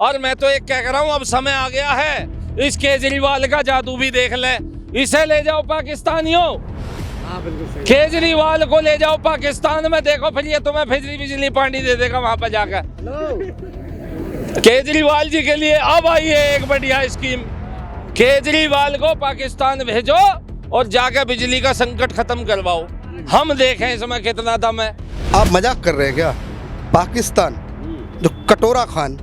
और मैं तो एक कह रहा हूँ, अब समय आ गया है इस केजरीवाल का जादू भी देख ले। इसे ले जाओ पाकिस्तानियों, केजरीवाल को ले जाओ पाकिस्तान में, देखो फिर ये तुम्हें बिजली पानी दे देगा वहां पर जाकर। केजरीवाल जी के लिए अब आई है एक बढ़िया स्कीम, केजरीवाल को पाकिस्तान भेजो और जाकर बिजली का संकट खत्म करवाओ। हम देखें इसमें कितना दम है। आप मजाक कर रहे हैं क्या? पाकिस्तान जो कटोरा खान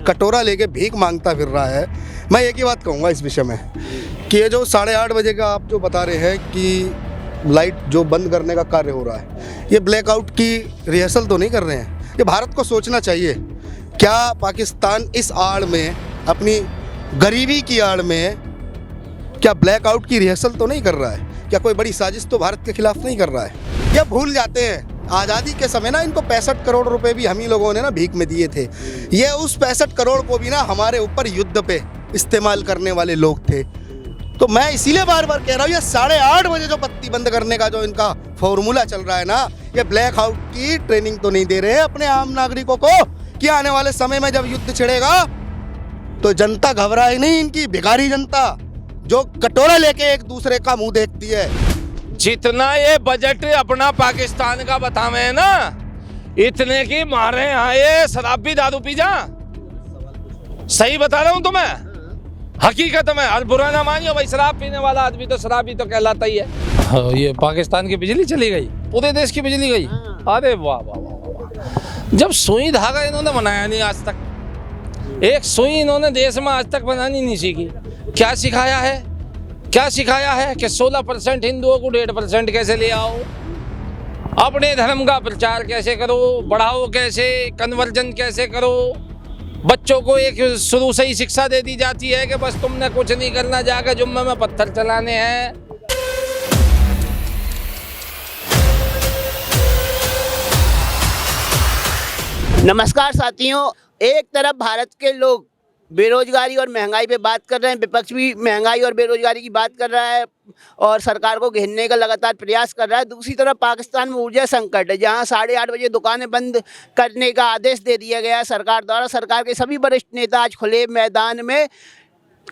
कटोरा लेके भीख मांगता फिर रहा है। मैं एक ही बात कहूँगा इस विषय में कि ये जो 8:30 बजे का आप जो बता रहे हैं कि लाइट जो बंद करने का कार्य हो रहा है, ये ब्लैकआउट की रिहर्सल तो नहीं कर रहे हैं? ये भारत को सोचना चाहिए। क्या पाकिस्तान इस आड़ में, अपनी गरीबी की आड़ में, क्या ब्लैकआउट की रिहर्सल तो नहीं कर रहा है? क्या कोई बड़ी साजिश तो भारत के खिलाफ नहीं कर रहा है? या भूल जाते हैं आज़ादी के समय ना इनको 65 करोड़ रुपए भी हम ही लोगों ने ना भीख में दिए थे। ये उस 65 करोड़ को भी ना हमारे ऊपर युद्ध पे इस्तेमाल करने वाले लोग थे। तो मैं इसीलिए बार बार कह रहा हूँ, ये 8:30 बजे जो बत्ती बंद करने का जो इनका फॉर्मूला चल रहा है ना, ये ब्लैक आउट की ट्रेनिंग तो नहीं दे रहे हैं अपने आम नागरिकों को कि आने वाले समय में जब युद्ध छिड़ेगा तो जनता घबराए नहीं, इनकी भिखारी जनता जो कटोरा लेके एक दूसरे का मुंह देखती है। जितना ये बजट अपना पाकिस्तान का बतावे है ना, इतने की मारे यहाँ ये शराब भी दारू पी जा। सही बता रहा हूँ तुम्हें, हकीकत में। और बुरा ना मानियो भाई, शराब पीने वाला आदमी तो शराबी तो कहलाता ही है। ये पाकिस्तान की बिजली चली गई, पूरे देश की बिजली गई। अरे वाह वाह वाह वाह। जब सुई धागा इन्होंने बनाया नहीं आज तक, एक सुई इन्होंने देश में आज तक बनानी नहीं सीखी। क्या सिखाया है? क्या सिखाया है कि 16% हिंदुओं को 1.5% कैसे ले आओ, अपने धर्म का प्रचार कैसे करो, बढ़ाओ कैसे, कन्वर्जन कैसे करो। बच्चों को एक शुरू से ही शिक्षा दे दी जाती है कि बस तुमने कुछ नहीं करना, जाकर जुम्मे में पत्थर चलाने हैं। नमस्कार साथियों, एक तरफ भारत के लोग बेरोजगारी और महंगाई पे बात कर रहे हैं, विपक्ष भी महंगाई और बेरोजगारी की बात कर रहा है और सरकार को घेरने का लगातार प्रयास कर रहा है। दूसरी तरफ पाकिस्तान में ऊर्जा संकट है, जहां 8:30 बजे दुकानें बंद करने का आदेश दे दिया गया सरकार द्वारा। सरकार के सभी वरिष्ठ नेता आज खुले मैदान में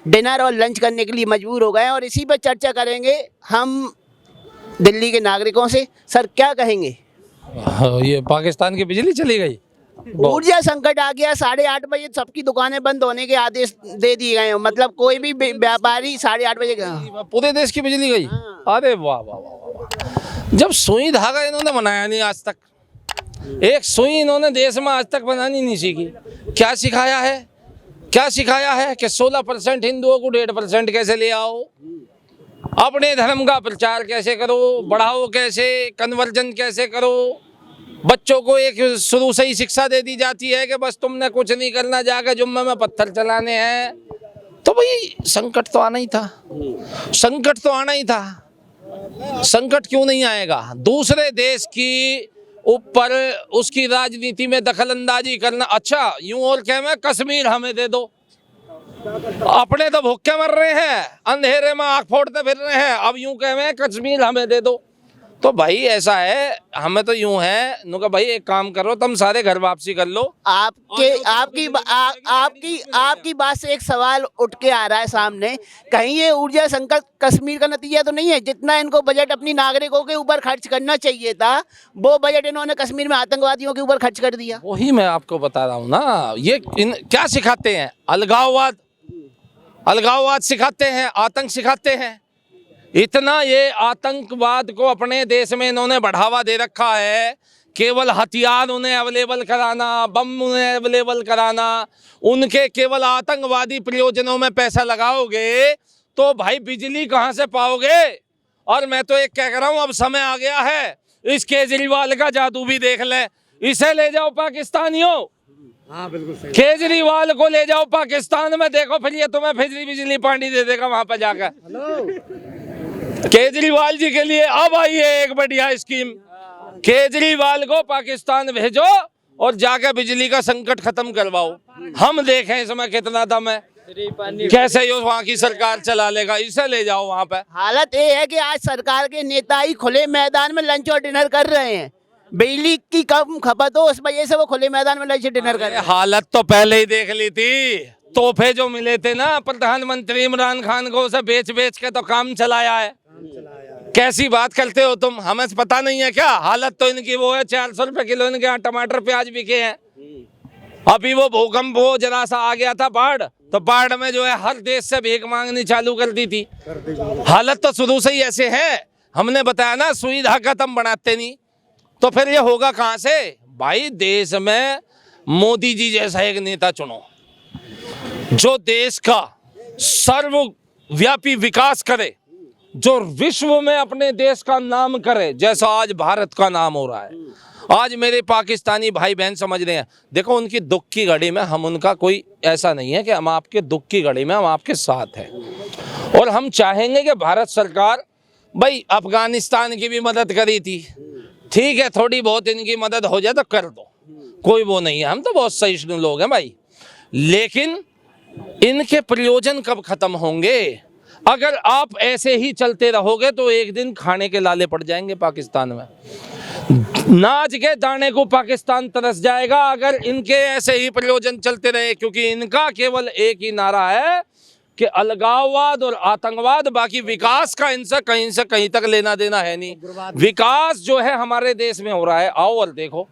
डिनर और लंच करने के लिए मजबूर हो गए हैं और इसी पर चर्चा करेंगे हम दिल्ली के नागरिकों से। सर क्या कहेंगे? ये पाकिस्तान की बिजली चली गई, ऊर्जा संकट आ गया, 8:30 बजे सबकी दुकानें बंद होने के आदेश दे दिए गए हैं। मतलब कोई भी व्यापारी 8:30 बजे पूरे देश की बिजली गई। अरे वाह वाह वाह वाह। जब सुई धागा इन्होंने बनाया नहीं आज तक, एक सुई इन्होंने देश में आज तक बनानी नहीं सीखी। क्या सिखाया है? क्या सिखाया है कि 16% हिंदुओं को 1.5% कैसे ले आओ, अपने धर्म का प्रचार कैसे करो, बढ़ाओ कैसे, कन्वर्जन कैसे करो। बच्चों को एक शुरू से ही शिक्षा दे दी जाती है कि बस तुमने कुछ नहीं करना, जाकर जुम्मे में पत्थर चलाने हैं। तो भाई संकट तो आना ही था, संकट तो आना ही था। संकट क्यों नहीं आएगा? दूसरे देश की ऊपर उसकी राजनीति में दखल अंदाजी करना। अच्छा यूं और कह में कश्मीर हमें दे दो, अपने तो भूखे मर रहे हैं, अंधेरे में आँख फोड़ते फिर रहे हैं, अब यूं कह में कश्मीर हमें दे दो। तो भाई ऐसा है, हमें तो यूं है नुका भाई एक काम करो, तुम सारे घर वापसी कर लो। आपकी बात से एक सवाल उठ के आ रहा है सामने, कहीं ये ऊर्जा संकट कश्मीर का नतीजा तो नहीं है? जितना इनको बजट अपनी नागरिकों के ऊपर खर्च करना चाहिए था, वो बजट इन्होंने कश्मीर में आतंकवादियों के ऊपर खर्च कर दिया। वही मैं आपको बता रहा हूँ ना, ये क्या सिखाते हैं? अलगाववाद, अलगाववाद सिखाते हैं, आतंक सिखाते हैं। इतना ये आतंकवाद को अपने देश में इन्होंने बढ़ावा दे रखा है। केवल हथियार उन्हें अवेलेबल कराना, बम उन्हें अवेलेबल कराना, उनके केवल आतंकवादी प्रयोजनों में पैसा लगाओगे तो भाई बिजली कहाँ से पाओगे? और मैं तो एक कह रहा हूँ, अब समय आ गया है इस केजरीवाल का जादू भी देख ले। इसे ले जाओ पाकिस्तानियों, हाँ बिल्कुल सही। केजरीवाल को ले जाओ पाकिस्तान में, देखो फिर ये तुम्हें बिजली पानी दे देगा वहां पर जाकर। केजरीवाल जी के लिए अब आई है एक बढ़िया स्कीम, केजरीवाल को पाकिस्तान भेजो और जाकर बिजली का संकट खत्म करवाओ। हम देखें इसमें कितना दम है, कैसे ये वहाँ की सरकार चला लेगा। इसे ले जाओ वहाँ पे। हालत ये है कि आज सरकार के नेता ही खुले मैदान में लंच और डिनर कर रहे हैं। बिजली की कम खपत हो, उस वजह से वो खुले मैदान में लंच डिनर कर रहे हैं। हालत तो पहले ही देख ली थी। तोहफे जो मिले थे ना प्रधानमंत्री इमरान खान को, उसे बेच बेच के तो काम चलाया है। कैसी बात करते हो तुम, हमें पता नहीं है क्या? हालत तो इनकी वो है, 400 रुपए किलो इनके यहाँ टमाटर प्याज बिके हैं। अभी वो भूकंप वो जरा सा आ गया था बाढ़, तो बाढ़ में जो है हर देश से भीख मांगनी चालू कर दी थी। हालत तो शुरू से ही ऐसे है। हमने बताया ना, सुई धागा तुम बनाते नहीं तो फिर ये होगा कहाँ से? भाई देश में मोदी जी जैसा एक नेता चुनो जो देश का सर्वव्यापी विकास करे, जो विश्व में अपने देश का नाम करे, जैसा आज भारत का नाम हो रहा है। आज मेरे पाकिस्तानी भाई बहन समझ रहे हैं, देखो उनकी दुख की घड़ी में हम उनका कोई ऐसा नहीं है कि हम आपके दुख की घड़ी में हम आपके साथ हैं। और हम चाहेंगे कि भारत सरकार, भाई अफगानिस्तान की भी मदद करी थी, ठीक है, थोड़ी बहुत इनकी मदद हो जाए तो कर दो, कोई वो नहीं है, हम तो बहुत सहिष्णु लोग हैं भाई। लेकिन इनके प्रयोजन कब खत्म होंगे? अगर आप ऐसे ही चलते रहोगे तो एक दिन खाने के लाले पड़ जाएंगे पाकिस्तान में। नाच के दाने को पाकिस्तान तरस जाएगा अगर इनके ऐसे ही प्रयोजन चलते रहे, क्योंकि इनका केवल एक ही नारा है कि अलगाववाद और आतंकवाद, बाकी विकास का इनसे कहीं तक लेना देना है नहीं। विकास जो है हमारे देश में हो रहा है, आओ और देखो,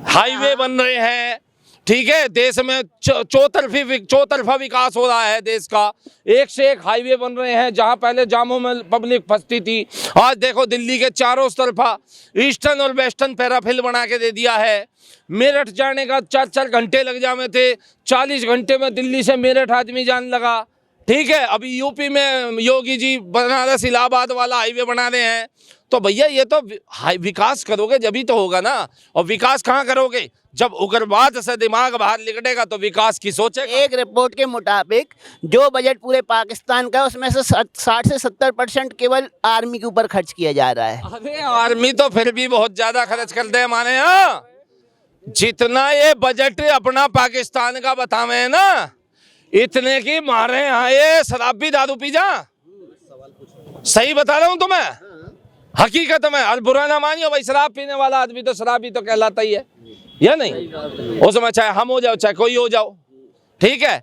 हाईवे बन रहे हैं, ठीक है, देश में चौतरफा विकास हो रहा है देश का, एक से एक हाईवे बन रहे हैं। जहां पहले जामों में पब्लिक फंसती थी, आज देखो दिल्ली के चारों तरफा ईस्टर्न और वेस्टर्न पैराफिल बना के दे दिया है। मेरठ जाने का 4-4 घंटे लग जाते थे, 40 घंटे में दिल्ली से मेरठ आदमी जाने लगा, ठीक है। अभी यूपी में योगी जी बनारस इलाहाबाद वाला हाईवे बना रहे हैं। तो भैया ये तो विकास करोगे जभी तो होगा ना। और विकास कहाँ करोगे? जब उग्रवाद से दिमाग बाहर निकलेगा तो विकास की सोचेगा। एक रिपोर्ट के मुताबिक जो बजट पूरे पाकिस्तान का है उसमें से 60 से 70% केवल आर्मी के ऊपर खर्च किया जा रहा है। अरे आर्मी तो फिर भी बहुत ज्यादा खर्च करते हैं हमारे यहाँ। जितना ये बजट अपना पाकिस्तान का बतावे है ना, इतने की मारे यहाँ ये शराब भी दारू पी जा। सही बता रहा हूँ तुम्हें, हकीकत में। और बुरा ना मानियो भाई, शराब पीने वाला आदमी तो शराबी तो कहलाता ही है, या नहीं? उसमें चाहे हम हो जाओ चाहे कोई हो जाओ, ठीक है।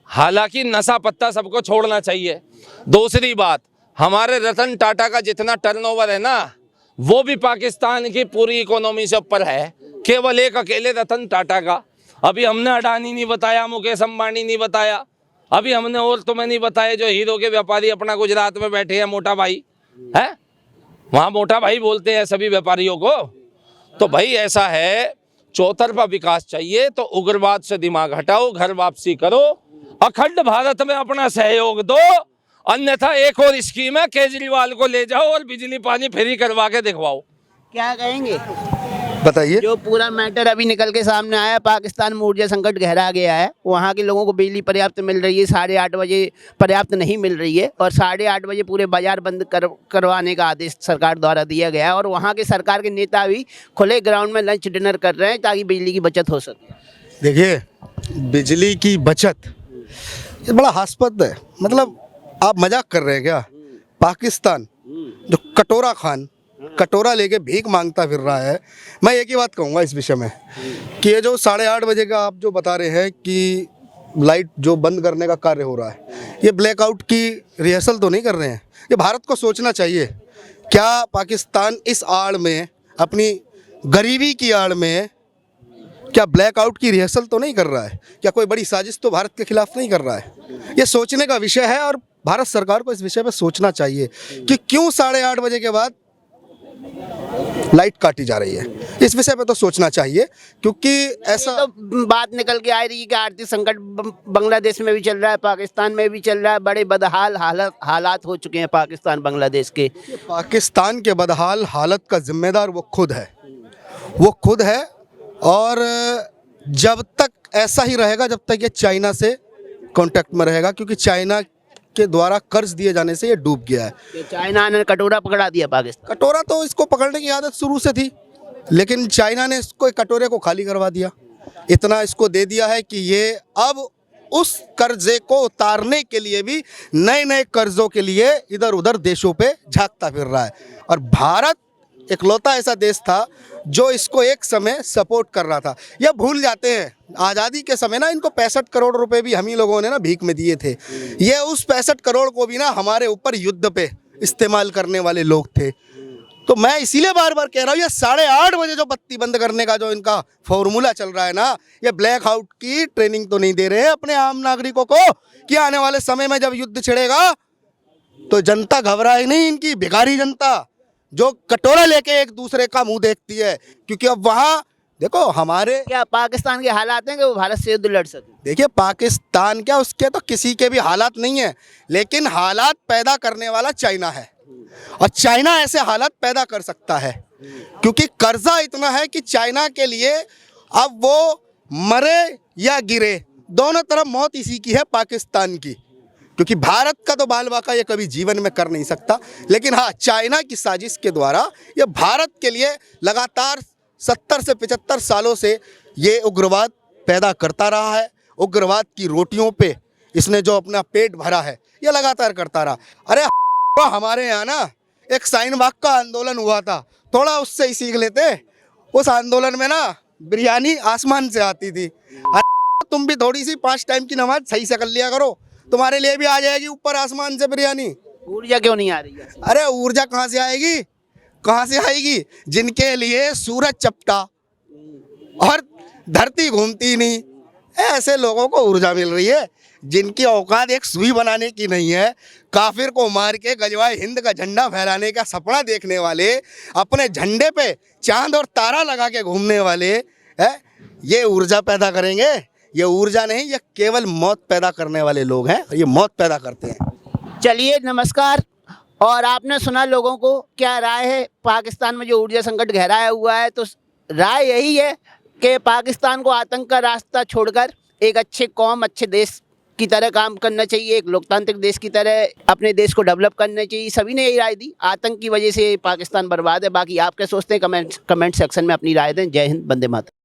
हालांकि नशा पत्ता सबको छोड़ना चाहिए। दूसरी बात, हमारे रतन टाटा का जितना टर्नओवर है ना, वो भी पाकिस्तान की पूरी इकोनॉमी से ऊपर है, केवल एक अकेले रतन टाटा का। अभी हमने अडानी नहीं बताया, मुकेश अंबानी नहीं बताया, अभी हमने और तुम्हें नहीं बताया जो हीरो के व्यापारी अपना गुजरात में बैठे हैं, मोटा भाई है, वहाँ मोटा भाई बोलते हैं सभी व्यापारियों को। तो भाई ऐसा है, चौतरफा विकास चाहिए तो उग्रवाद से दिमाग हटाओ, घर वापसी करो, अखंड भारत में अपना सहयोग दो। अन्यथा एक और स्कीम है, केजरीवाल को ले जाओ और बिजली पानी फ्री करवा के दिखवाओ। क्या कहेंगे? बताइए। जो पूरा मैटर अभी निकल के सामने आया, पाकिस्तान में ऊर्जा संकट गहरा गया है, वहाँ के लोगों को बिजली पर्याप्त मिल रही है, 8:30 बजे पर्याप्त नहीं मिल रही है, और 8:30 बजे पूरे बाजार बंद करवाने का आदेश सरकार द्वारा दिया गया है। और वहाँ के सरकार के नेता भी खुले ग्राउंड में लंच डिनर कर रहे हैं ताकि बिजली की बचत हो सके। देखिए, बिजली की बचत ये बड़ा हास्पद है। मतलब आप मजाक कर रहे हैं क्या? पाकिस्तान जो कटोरा खान कटोरा लेके भीख मांगता फिर रहा है। मैं एक ही बात कहूँगा इस विषय में कि ये जो 8:30 बजे का आप जो बता रहे हैं कि लाइट जो बंद करने का कार्य हो रहा है, ये ब्लैकआउट की रिहर्सल तो नहीं कर रहे हैं। ये भारत को सोचना चाहिए, क्या पाकिस्तान इस आड़ में, अपनी गरीबी की आड़ में, क्या ब्लैकआउट की रिहर्सल तो नहीं कर रहा है? क्या कोई बड़ी साजिश तो भारत के खिलाफ नहीं कर रहा है? ये सोचने का विषय है और भारत सरकार को इस विषय पर सोचना चाहिए कि क्यों 8:30 बजे के बाद लाइट काटी जा रही है। इस विषय पे तो सोचना चाहिए, क्योंकि ऐसा तो बात निकल के आ रही है कि आर्थिक संकट बांग्लादेश में भी चल रहा है, पाकिस्तान में भी चल रहा है, बड़े बदहाल हालात हो चुके हैं पाकिस्तान बांग्लादेश के। पाकिस्तान के बदहाल हालत का जिम्मेदार वो खुद है, वो खुद है। और जब तक ऐसा ही रहेगा, जब तक ये चाइना से कांटेक्ट में रहेगा, क्योंकि चाइना के द्वारा कर्ज दिए जाने से ये डूब गया है। चाइना ने कटोरा पकड़ा दिया पाकिस्तान। कटोरा तो इसको पकड़ने की आदत शुरू से थी, लेकिन चाइना ने इसको कटोरे को खाली करवा दिया। इतना इसको दे दिया है कि ये अब उस कर्जे को उतारने के लिए भी नए नए कर्जों के लिए इधर उधर देशों पे झांकता फिर रहा है। और भारत इकलौता ऐसा देश था जो इसको एक समय सपोर्ट कर रहा था। यह भूल जाते हैं आज़ादी के समय ना इनको 65 करोड़ रुपए भी हम ही लोगों ने ना भीख में दिए थे। ये उस 65 करोड़ को भी ना हमारे ऊपर युद्ध पे इस्तेमाल करने वाले लोग थे। तो मैं इसीलिए बार बार कह रहा हूँ, ये 8:30 बजे जो बत्ती बंद करने का जो इनका फॉर्मूला चल रहा है ना, ये ब्लैक आउट की ट्रेनिंग तो नहीं दे रहे हैं अपने आम नागरिकों को कि आने वाले समय में जब युद्ध छिड़ेगा तो जनता घबराए नहीं, इनकी भिखारी जनता जो कटोरा लेके एक दूसरे का मुंह देखती है। क्योंकि अब वहाँ देखो हमारे क्या पाकिस्तान के हालात हैं कि वो भारत से युद्ध लड़ सके? देखिए पाकिस्तान क्या, उसके तो किसी के भी हालात नहीं है, लेकिन हालात पैदा करने वाला चाइना है। और चाइना ऐसे हालात पैदा कर सकता है क्योंकि कर्जा इतना है कि चाइना के लिए अब वो मरे या गिरे दोनों तरफ मौत इसी की है, पाकिस्तान की। क्योंकि भारत का तो बाल बाका ये कभी जीवन में कर नहीं सकता, लेकिन हाँ चाइना की साजिश के द्वारा ये भारत के लिए लगातार 70 से 75 सालों से ये उग्रवाद पैदा करता रहा है। उग्रवाद की रोटियों पे इसने जो अपना पेट भरा है ये लगातार करता रहा। अरे हमारे यहाँ ना एक शाहीन बाग का आंदोलन हुआ था, थोड़ा उससे ही सीख लेते। उस आंदोलन में ना बिरयानी आसमान से आती थी। अरे तुम भी थोड़ी सी 5 टाइम की नमाज सही से कर लिया करो, तुम्हारे लिए भी आ जाएगी ऊपर आसमान से बिरयानी। ऊर्जा क्यों नहीं आ रही है? अरे ऊर्जा कहाँ से आएगी, कहाँ से आएगी? जिनके लिए सूरज चपटा और धरती घूमती नहीं, ऐसे लोगों को ऊर्जा मिल रही है। जिनकी औकात एक सुई बनाने की नहीं है, काफिर को मार के गजवाए हिंद का झंडा फहराने का सपना देखने वाले, अपने झंडे पे चांद और तारा लगा के घूमने वाले है, ये ऊर्जा पैदा करेंगे? ये ऊर्जा नहीं, ये केवल मौत पैदा करने वाले लोग हैं, ये मौत पैदा करते हैं। चलिए नमस्कार। और आपने सुना लोगों को क्या राय है पाकिस्तान में जो ऊर्जा संकट गहराया हुआ है। तो राय यही है कि पाकिस्तान को आतंक का रास्ता छोड़कर एक अच्छे कौम, अच्छे देश की तरह काम करना चाहिए, एक लोकतांत्रिक देश की तरह अपने देश को डेवलप करना चाहिए। सभी ने यही राय दी। आतंक की वजह से पाकिस्तान बर्बाद है। बाकी आप क्या सोचते हैं? कमेंट सेक्शन में अपनी राय दें। जय हिंद, वंदे मातरम।